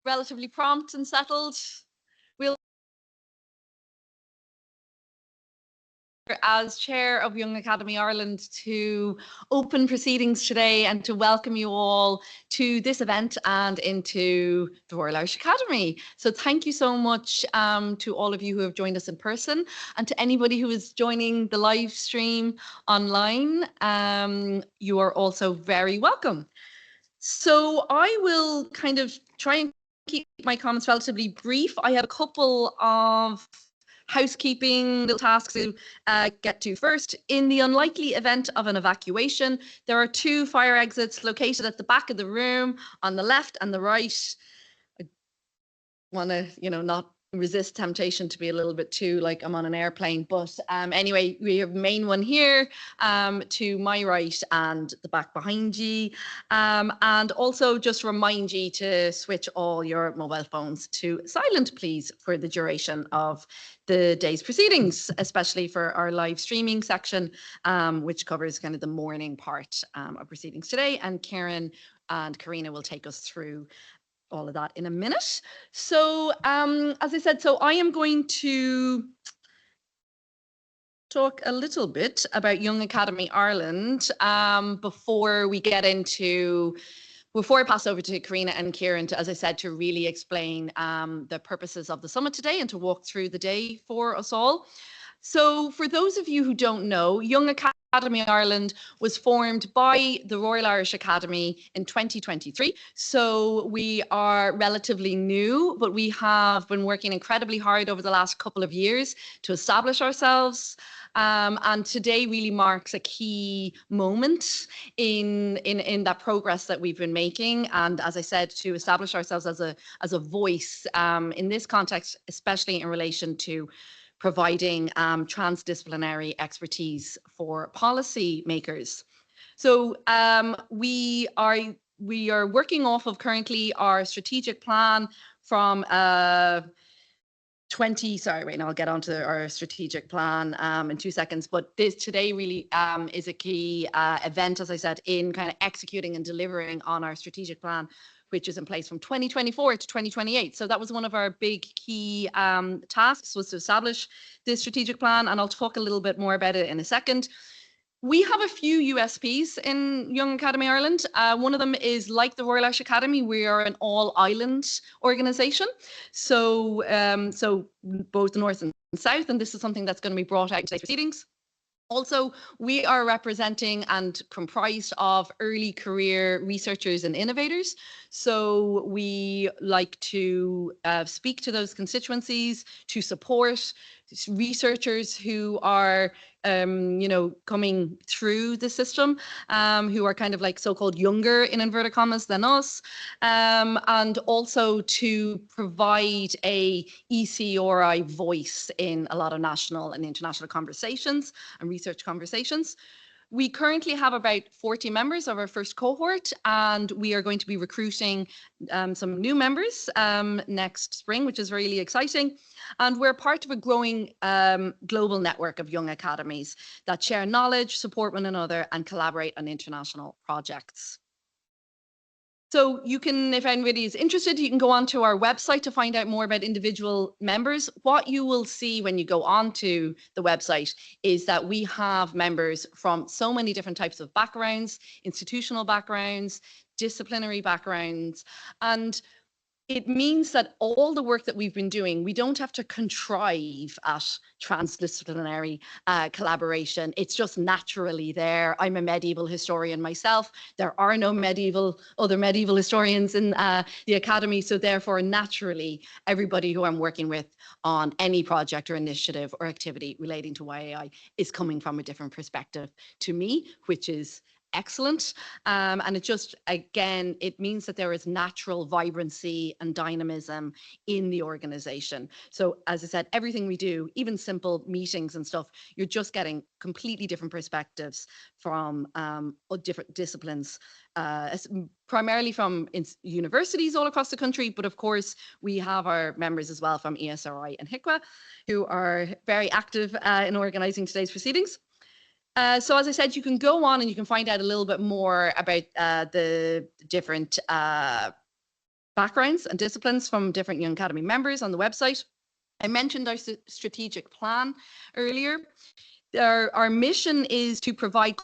relatively prompt and settled. We'll, as chair of Young Academy Ireland, to open proceedings today and to welcome you all to this event and into the Royal Irish Academy. So thank you so much to all of you who have joined us in person, and to anybody who is joining the live stream online. You are also very welcome. So I will kind of try and keep my comments relatively brief. I have a couple of housekeeping little tasks to get to. First, in the unlikely event of an evacuation, there are 2 fire exits located at the back of the room on the left and the right. I want to, not resist temptation to be a little bit too like I'm on an airplane, but anyway, we have main one here to my right and the back behind you, and also just remind you to switch all your mobile phones to silent, please, for the duration of the day's proceedings, especially for our live streaming section, which covers kind of the morning part of proceedings today. And Kieran and Karina will take us through all of that in a minute. So as I said, so I am going to talk a little bit about Young Academy Ireland before I pass over to Karina and Kieran to, as I said, to really explain the purposes of the summit today and to walk through the day for us all. So for those of you who don't know, Young Academy Ireland was formed by the Royal Irish Academy in 2023. So we are relatively new, but we have been working incredibly hard over the last couple of years to establish ourselves. And today really marks a key moment in that progress that we've been making. And as I said, to establish ourselves as a voice in this context, especially in relation to providing transdisciplinary expertise for policy makers. So we are working off of currently our strategic plan from I'll get onto our strategic plan in 2 seconds, but this today really is a key event, as I said, in kind of executing and delivering on our strategic plan, which is in place from 2024 to 2028. So that was one of our big key tasks, was to establish this strategic plan, and I'll talk a little bit more about it in a second. We have a few USPs in Young Academy Ireland. One of them is, like the Royal Irish Academy, we are an all-island organisation. So, so both north and south, and this is something that's going to be brought out in today's proceedings. Also, we are representing and comprised of early career researchers and innovators. So we like to speak to those constituencies, to support researchers who are coming through the system, who are kind of like so-called younger, in inverted commas, than us, and also to provide a ECRI voice in a lot of national and international conversations and research conversations. We currently have about 40 members of our first cohort, and we are going to be recruiting some new members next spring, which is really exciting. And we're part of a growing global network of young academies that share knowledge, support one another, and collaborate on international projects. So you can, if anybody is interested, you can go onto our website to find out more about individual members. What you will see when you go onto the website is that we have members from so many different types of backgrounds, institutional backgrounds, disciplinary backgrounds, and it means that all the work that we've been doing, we don't have to contrive at transdisciplinary collaboration. It's just naturally there. I'm a medieval historian myself. There are no other medieval historians in the academy. So therefore, naturally, everybody who I'm working with on any project or initiative or activity relating to YAI is coming from a different perspective to me, which is excellent. And it just, again, it means that there is natural vibrancy and dynamism in the organization. So as I said, everything we do, even simple meetings and stuff, you're just getting completely different perspectives from different disciplines, primarily from universities all across the country. But of course, we have our members as well from ESRI and HICWA, who are very active in organizing today's proceedings. So as I said, you can go on and you can find out a little bit more about the different backgrounds and disciplines from different Young Academy members on the website. I mentioned our strategic plan earlier. Our mission is to provide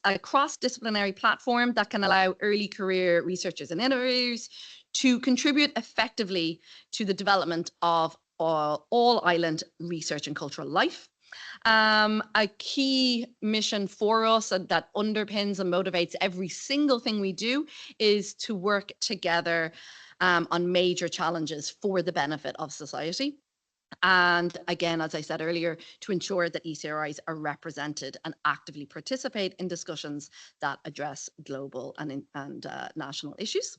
a cross-disciplinary platform that can allow early career researchers and innovators to contribute effectively to the development of all island research and cultural life. A key mission for us that underpins and motivates every single thing we do is to work together on major challenges for the benefit of society. And again, as I said earlier, to ensure that ECRIs are represented and actively participate in discussions that address global and national issues.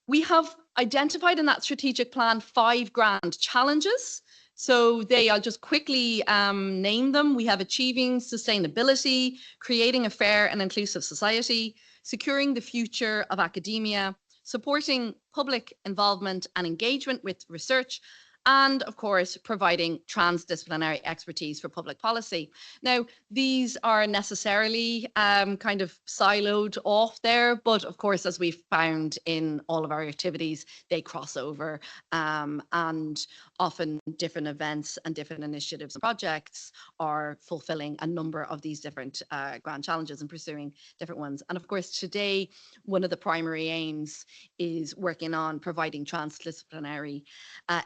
We have identified in that strategic plan 5 grand challenges. So I'll just quickly name them. We have achieving sustainability, creating a fair and inclusive society, securing the future of academia, supporting public involvement and engagement with research, and of course, providing transdisciplinary expertise for public policy. Now, these are necessarily kind of siloed off there, but of course, as we've found in all of our activities, they cross over, and often different events and different initiatives and projects are fulfilling a number of these different grand challenges and pursuing different ones. And of course, today, one of the primary aims is working on providing transdisciplinary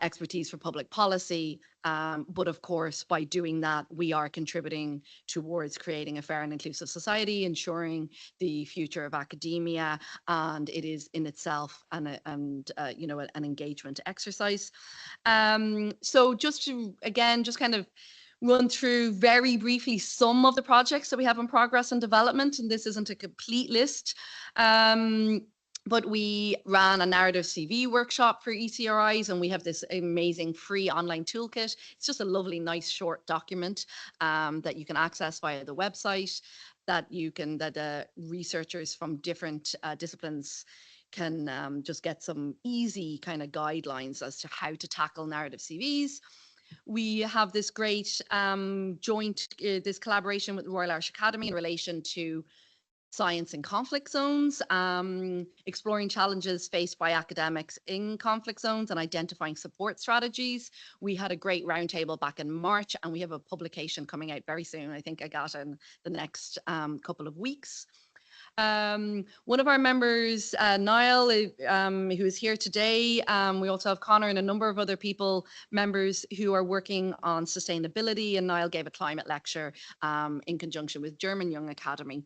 expertise for public policy. But of course, by doing that, we are contributing towards creating a fair and inclusive society, ensuring the future of academia, and it is in itself an engagement exercise. So just to, again, just kind of run through very briefly some of the projects that we have in progress and development, and this isn't a complete list. But we ran a narrative CV workshop for ECRIs, and we have this amazing free online toolkit. It's just a lovely, nice, short document that you can access via the website, that researchers from different disciplines can just get some easy kind of guidelines as to how to tackle narrative CVs. We have this great this collaboration with the Royal Irish Academy in relation to science in conflict zones, exploring challenges faced by academics in conflict zones and identifying support strategies. We had a great roundtable back in March, and we have a publication coming out very soon. I think I got in the next couple of weeks. One of our members, Niall, who is here today. We also have Connor and a number of other members who are working on sustainability, and Niall gave a climate lecture in conjunction with German Young Academy.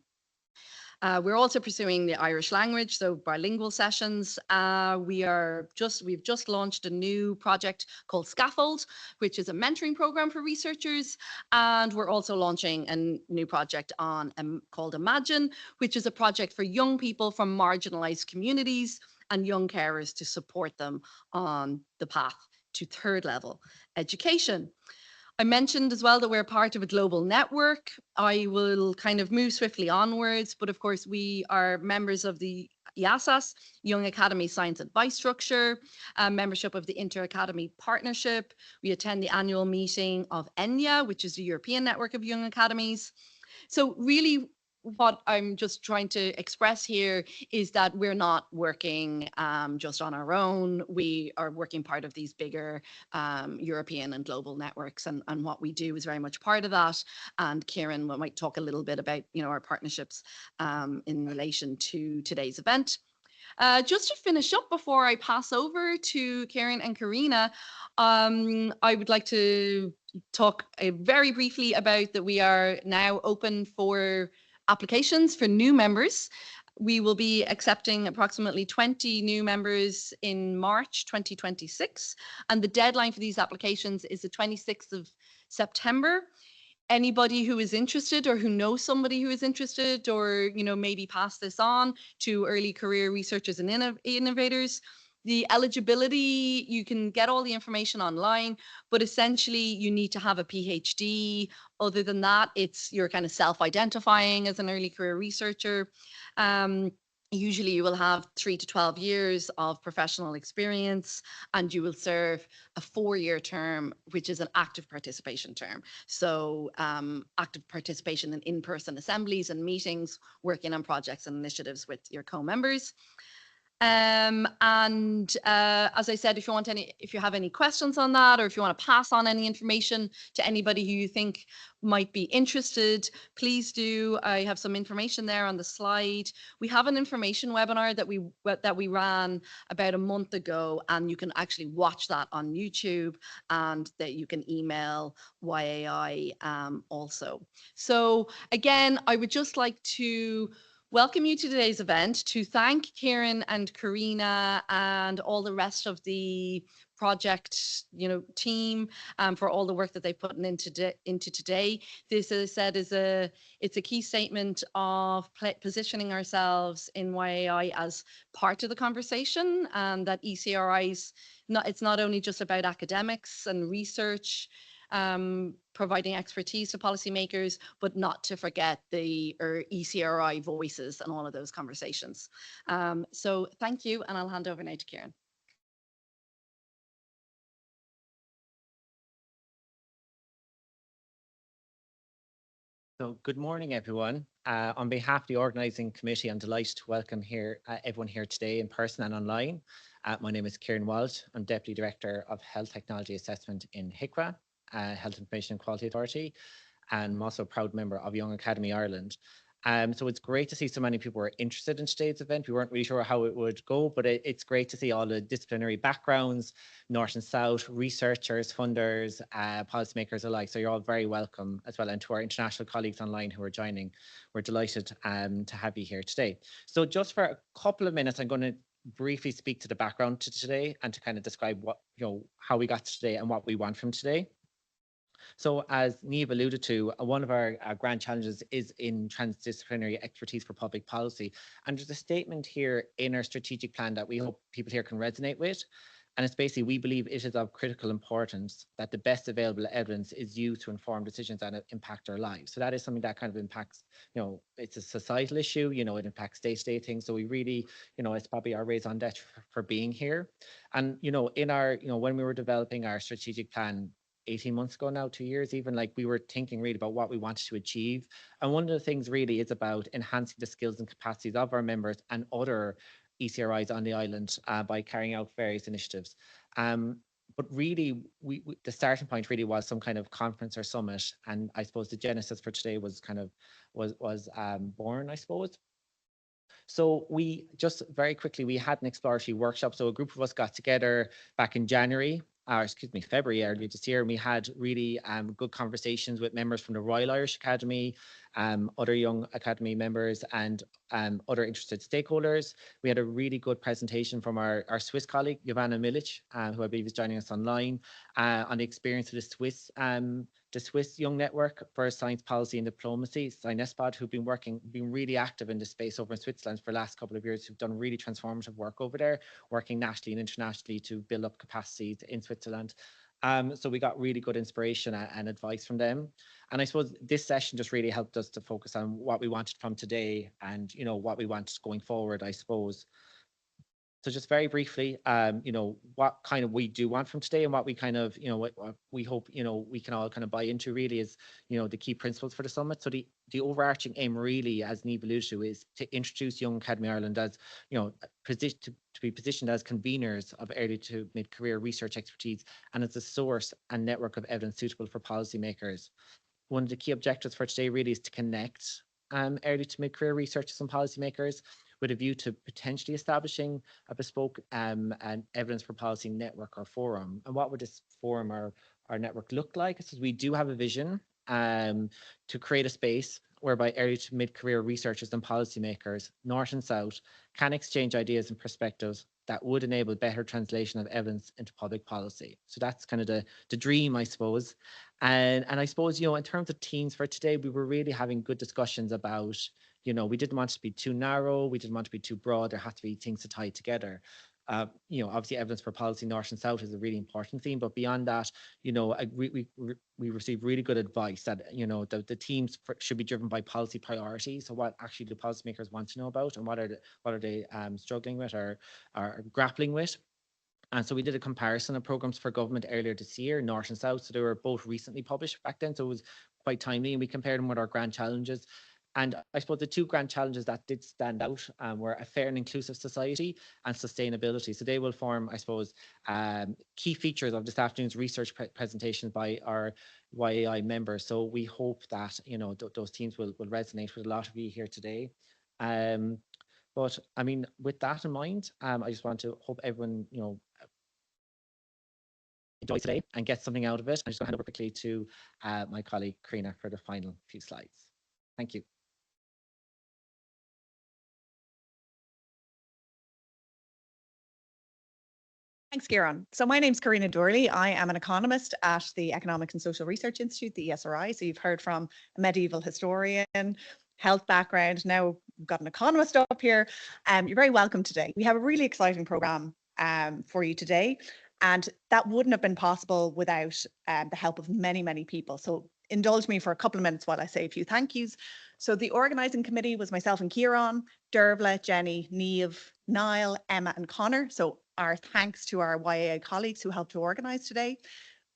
We're also pursuing the Irish language, so bilingual sessions. We've just launched a new project called Scaffold, which is a mentoring program for researchers. And we're also launching a new project called Imagine, which is a project for young people from marginalized communities and young carers to support them on the path to third level education. I mentioned as well that we're part of a global network. I will kind of move swiftly onwards, but of course we are members of the IASAS, Young Academy Science Advice Structure, membership of the Inter-Academy Partnership. We attend the annual meeting of ENYA, which is the European Network of Young Academies. So really, what I'm just trying to express here is that we're not working just on our own. We are working part of these bigger European and global networks, and what we do is very much part of that. And Kieran might talk a little bit about our partnerships in relation to today's event. Just to finish up before I pass over to Kieran and Karina, I would like to talk very briefly about that we are now open for applications for new members. We will be accepting approximately 20 new members in March 2026, and the deadline for these applications is the 26th of September. Anybody who is interested or who knows somebody who is interested, or maybe pass this on to early career researchers and innovators. The eligibility, you can get all the information online, but essentially you need to have a PhD. Other than that, you're kind of self-identifying as an early career researcher. Usually you will have 3 to 12 years of professional experience, and you will serve a 4-year term, which is an active participation term. So active participation in in-person assemblies and meetings, working on projects and initiatives with your co-members. As I said, if you have any questions on that, or if you want to pass on any information to anybody who you think might be interested, please do. I have some information there on the slide. We have an information webinar that we ran about a month ago, and you can actually watch that on YouTube, and that you can email YAI also. So again, I would just like to welcome you to today's event, to thank Kieran and Karina and all the rest of the project team for all the work that they put into today. This, as I said, it's a key statement of positioning ourselves in YAI as part of the conversation, and that ECRI's it's not only just about academics and research, providing expertise to policymakers, but not to forget the ECRI voices and all of those conversations. So thank you, and I'll hand over now to Kieran. So good morning, everyone. On behalf of the organising committee, I'm delighted to welcome everyone here today in person and online. My name is Kieran Walsh. I'm Deputy Director of Health Technology Assessment in HICWA, Health Information and Quality Authority, and I'm also a proud member of Young Academy Ireland. So it's great to see so many people were interested in today's event. We weren't really sure how it would go, but it's great to see all the disciplinary backgrounds, North and South, researchers, funders, policymakers alike. So you're all very welcome as well. And to our international colleagues online who are joining, we're delighted to have you here today. So just for a couple of minutes, I'm going to briefly speak to the background to today and to kind of describe what, how we got to today and what we want from today. So as Niamh alluded to, one of our grand challenges is in transdisciplinary expertise for public policy. And there's a statement here in our strategic plan that we hope people here can resonate with. And it's basically, we believe it is of critical importance that the best available evidence is used to inform decisions that impact our lives. So that is something that kind of impacts, it's a societal issue, it impacts day-to-day things. So we really, it's probably our raison d'etre for being here. And, in our, when we were developing our strategic plan, 18 months ago now, 2 years even, like we were thinking really about what we wanted to achieve. And one of the things really is about enhancing the skills and capacities of our members and other ECRIs on the island by carrying out various initiatives. But really, the starting point really was some kind of conference or summit. And I suppose the genesis for today was kind of, was born, I suppose. So we just very quickly, we had an exploratory workshop. So a group of us got together back in January, or excuse me, February earlier this year, and we had really good conversations with members from the Royal Irish Academy, other Young Academy members, and other interested stakeholders. We had a really good presentation from our Swiss colleague, Jovana Milic, who I believe is joining us online, on the experience of the Swiss Young Network for Science Policy and Diplomacy, SciNESPOD, who've been really active in this space over in Switzerland for the last couple of years, who've done really transformative work over there, working nationally and internationally to build up capacities in Switzerland. So we got really good inspiration and advice from them. And I suppose this session just really helped us to focus on what we wanted from today and, what we wanted going forward, I suppose. So just very briefly, what kind of we do want from today and what we kind of, what we hope, we can all kind of buy into really is, the key principles for the summit. So the overarching aim really, as Niamh alluded to, is to introduce Young Academy Ireland as, to be positioned as conveners of early to mid-career research expertise and as a source and network of evidence suitable for policymakers. One of the key objectives for today really is to connect early to mid-career researchers and policymakers with a view to potentially establishing a bespoke and evidence for policy network or forum. And what would this forum or our network look like? So we do have a vision to create a space whereby early to mid-career researchers and policymakers, North and South, can exchange ideas and perspectives that would enable better translation of evidence into public policy. So that's kind of the dream, I suppose. And I suppose, in terms of themes for today, we were really having good discussions about, we didn't want it to be too narrow, we didn't want it to be too broad, there had to be things to tie together. Obviously evidence for policy North and South is a really important theme, but beyond that, we received really good advice that, the teams should be driven by policy priorities. So what actually do policymakers want to know about and what are they struggling with or grappling with? And so we did a comparison of programs for government earlier this year, North and South. So they were both recently published back then. So it was quite timely and we compared them with our grand challenges. And I suppose the two grand challenges that did stand out were a fair and inclusive society and sustainability. So they will form, I suppose, key features of this afternoon's research presentation by our YAI members. So we hope that, you know, those themes will resonate with a lot of you here today. But I mean, with that in mind, I just want to hope everyone, you know, enjoys today and gets something out of it. I'm just going to hand over quickly to my colleague Karina for the final few slides. Thank you. Thanks, Kieran. So my name's Karina Doorley. I am an economist at the Economics and Social Research Institute, the ESRI. So you've heard from a medieval historian, health background. Now we've got an economist up here. You're very welcome today. We have a really exciting programme for you today. And that wouldn't have been possible without the help of many, many people. So indulge me for a couple of minutes while I say a few thank yous. So the organising committee was myself and Kieran, Doorley, Jenny, Niamh, Niall, Emma and Connor. So our thanks to our YAI colleagues who helped to organise today.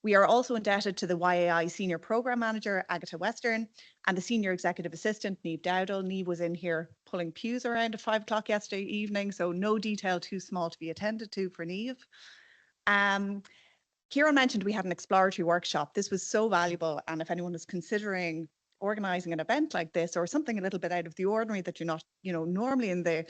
We are also indebted to the YAI Senior Programme Manager, Agatha Western, and the Senior Executive Assistant, Niamh Dowdall. Niamh was in here pulling pews around at 5 o'clock yesterday evening, so no detail too small to be attended to for Niamh. Kieran mentioned we had an exploratory workshop. This was so valuable, and if anyone is considering organising an event like this or something a little bit out of the ordinary that you're not, you know, normally in the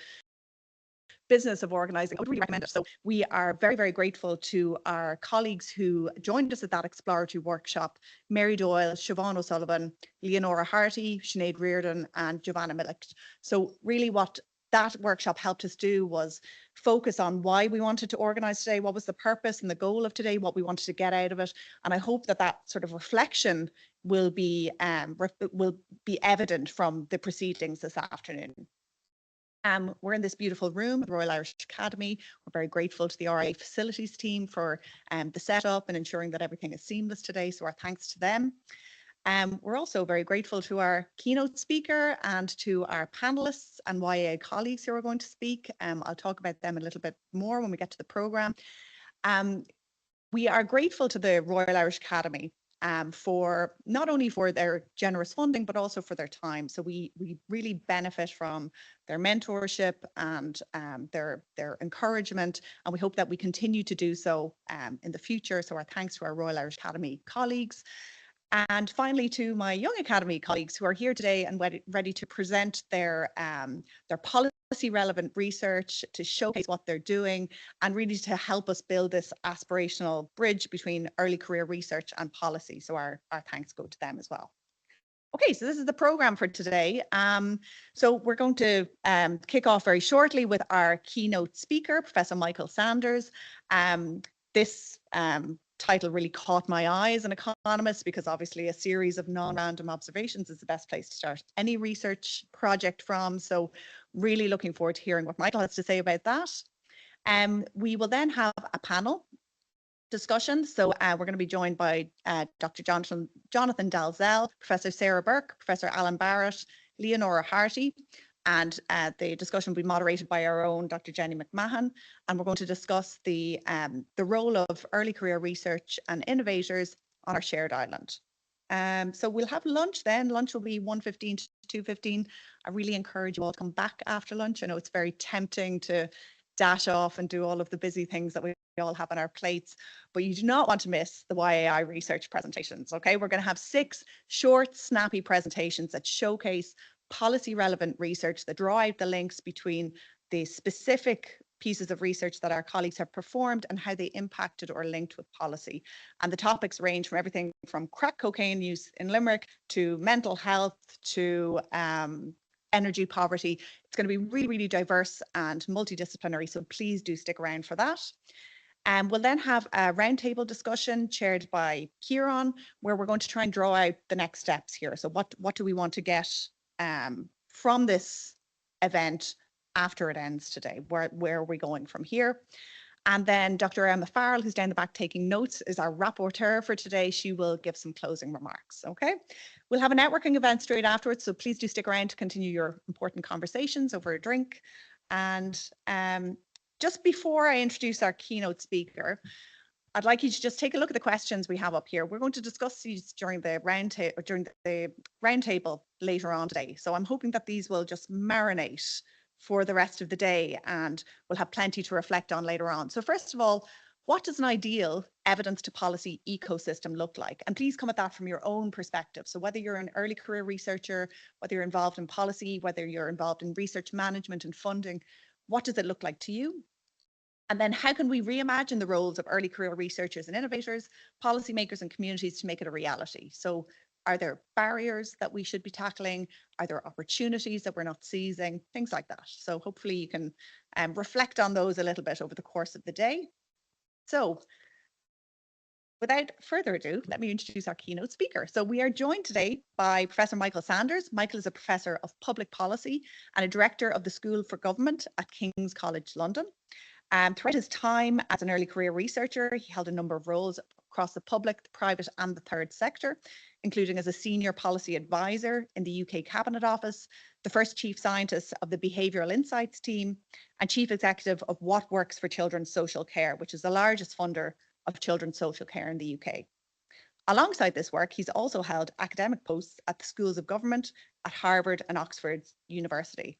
business of organising, I would really recommend it. So we are very, very grateful to our colleagues who joined us at that exploratory workshop: Mary Doyle, Siobhan O'Sullivan, Leonora Harty, Sinead Reardon and Giovanna Millick. So really what that workshop helped us do was focus on why we wanted to organise today, what was the purpose and the goal of today, what we wanted to get out of it. And I hope that that sort of reflection will be evident from the proceedings this afternoon. We're in this beautiful room at the Royal Irish Academy. We're very grateful to the RA facilities team for the setup and ensuring that everything is seamless today. So our thanks to them. We're also very grateful to our keynote speaker and to our panelists and YA colleagues who are going to speak. I'll talk about them a little bit more when we get to the programme. We are grateful to the Royal Irish Academy for not only for their generous funding, but also for their time. So we really benefit from their mentorship and their encouragement, and we hope that we continue to do so in the future. So our thanks to our Royal Irish Academy colleagues. And finally, to my Young Academy colleagues who are here today and ready to present their policy relevant research, to showcase what they're doing and really to help us build this aspirational bridge between early career research and policy. So our thanks go to them as well. Okay, so this is the programme for today. So we're going to kick off very shortly with our keynote speaker, Professor Michael Sanders. This title really caught my eye as an economist, because obviously a series of non-random observations is the best place to start any research project from. So really looking forward to hearing what Michael has to say about that. We will then have a panel discussion. So we're going to be joined by Dr. Jonathan Dalzell, Professor Sarah Burke, Professor Alan Barrett, Leonora Harty, and the discussion will be moderated by our own Dr. Jenny McMahon, and we're going to discuss the role of early career research and innovators on our shared island. So we'll have lunch then. Lunch will be 1:15 to 2:15. I really encourage you all to come back after lunch. I know it's very tempting to dash off and do all of the busy things that we all have on our plates, but you do not want to miss the YAI research presentations. Okay, we're going to have 6 short, snappy presentations that showcase policy relevant research, that draw out the links between the specific pieces of research that our colleagues have performed and how they impacted or linked with policy. And the topics range from everything from crack cocaine use in Limerick to mental health to energy poverty. It's going to be really, really diverse and multidisciplinary, so please do stick around for that. We'll then have a roundtable discussion chaired by Kieran, where we're going to try and draw out the next steps here. So what do we want to get from this event after it ends today? Where are we going from here? And then Dr. Emma Farrell, who's down the back taking notes, is our rapporteur for today. She will give some closing remarks. Okay, we'll have a networking event straight afterwards, so please do stick around to continue your important conversations over a drink. And just before I introduce our keynote speaker, I'd like you to just take a look at the questions we have up here. We're going to discuss these during the roundtable later on today. So I'm hoping that these will just marinate for the rest of the day, and we'll have plenty to reflect on later on. So first of all, what does an ideal evidence to policy ecosystem look like? And please come at that from your own perspective. So whether you're an early career researcher, whether you're involved in policy, whether you're involved in research management and funding, what does it look like to you? And then how can we reimagine the roles of early career researchers and innovators, policymakers and communities to make it a reality? So are there barriers that we should be tackling? Are there opportunities that we're not seizing? Things like that. So hopefully you can reflect on those a little bit over the course of the day. So without further ado, let me introduce our keynote speaker. So we are joined today by Professor Michael Sanders. Michael is a professor of public policy and a director of the School for Government at King's College London. Throughout his time as an early career researcher, he held a number of roles across the public, the private and the third sector, including as a senior policy advisor in the UK Cabinet Office, the first chief scientist of the Behavioural Insights team, and chief executive of What Works for Children's Social Care, which is the largest funder of children's social care in the UK. Alongside this work, he's also held academic posts at the Schools of Government at Harvard and Oxford University.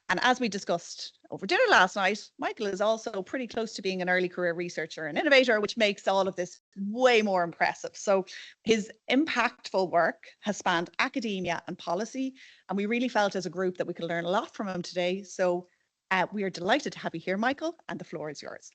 And as we discussed over dinner last night, Michael is also pretty close to being an early career researcher and innovator, which makes all of this way more impressive. So his impactful work has spanned academia and policy, and we really felt as a group that we could learn a lot from him today. So we are delighted to have you here, Michael, and the floor is yours.